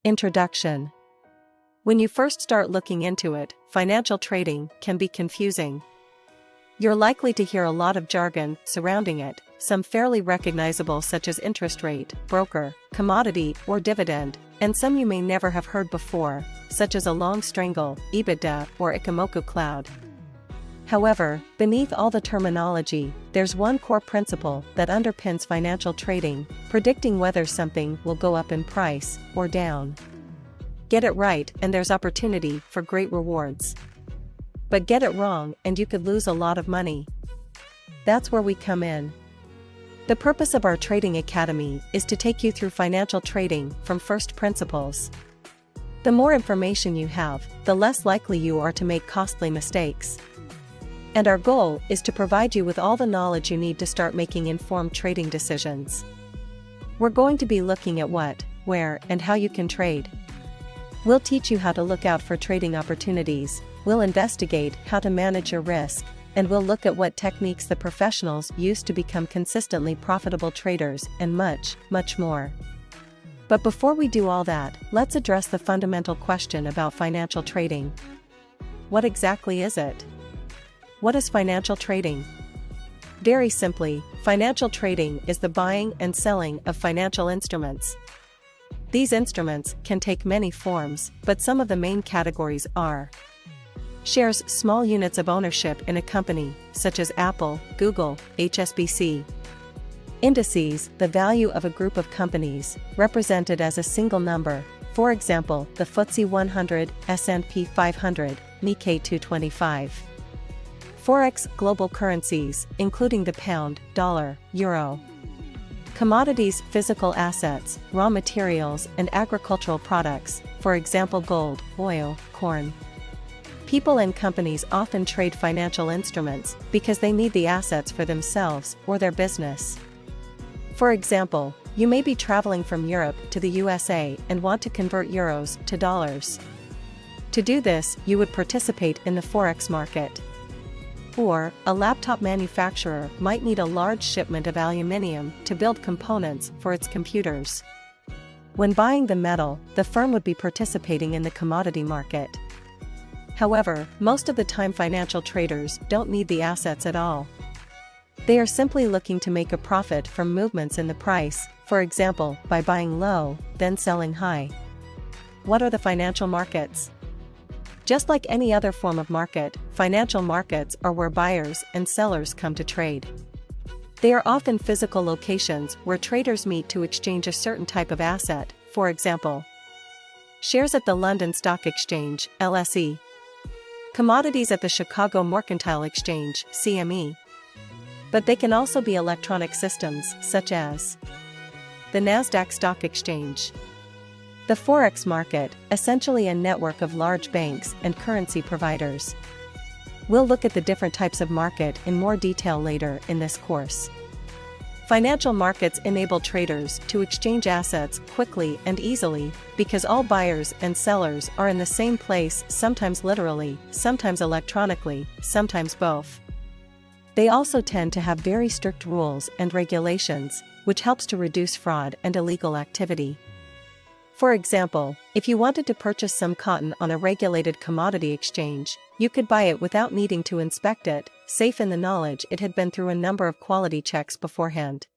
Introduction. When you first start looking into it, financial trading can be confusing. You're likely to hear a lot of jargon surrounding it, some fairly recognizable such as interest rate, broker, commodity, or dividend, and some you may never have heard before, such as a long strangle, EBITDA, or Ichimoku cloud. However, beneath all the terminology, there's one core principle that underpins financial trading, predicting whether something will go up in price or down. Get it right and there's opportunity for great rewards. But get it wrong and you could lose a lot of money. That's where we come in. The purpose of our Trading Academy is to take you through financial trading from first principles. The more information you have, the less likely you are to make costly mistakes. And our goal is to provide you with all the knowledge you need to start making informed trading decisions. We're going to be looking at what, where, and how you can trade. We'll teach you how to look out for trading opportunities, we'll investigate how to manage your risk, and we'll look at what techniques the professionals use to become consistently profitable traders, and much, much more. But before we do all that, let's address the fundamental question about financial trading. What exactly is it? What is financial trading? Very simply, financial trading is the buying and selling of financial instruments. These instruments can take many forms, but some of the main categories are shares, small units of ownership in a company, such as Apple, Google, HSBC. Indices, the value of a group of companies, represented as a single number, for example, the FTSE 100, S&P 500, Nikkei 225. Forex, global currencies, including the pound, dollar, euro. Commodities, physical assets, raw materials, and agricultural products, for example gold, oil, corn. People and companies often trade financial instruments because they need the assets for themselves or their business. For example, you may be traveling from Europe to the USA and want to convert euros to dollars. To do this, you would participate in the Forex market. Or, a laptop manufacturer might need a large shipment of aluminium to build components for its computers. When buying the metal, the firm would be participating in the commodity market. However, most of the time financial traders don't need the assets at all. They are simply looking to make a profit from movements in the price, for example, by buying low, then selling high. What are the financial markets? Just like any other form of market, financial markets are where buyers and sellers come to trade. They are often physical locations where traders meet to exchange a certain type of asset, for example, shares at the London Stock Exchange, LSE. Commodities at the Chicago Mercantile Exchange, CME. But they can also be electronic systems, such as the Nasdaq Stock Exchange. The Forex market, essentially a network of large banks and currency providers. We'll look at the different types of market in more detail later in this course. Financial markets enable traders to exchange assets quickly and easily, because all buyers and sellers are in the same place, sometimes literally, sometimes electronically, sometimes both. They also tend to have very strict rules and regulations, which helps to reduce fraud and illegal activity. For example, if you wanted to purchase some cotton on a regulated commodity exchange, you could buy it without needing to inspect it, safe in the knowledge it had been through a number of quality checks beforehand.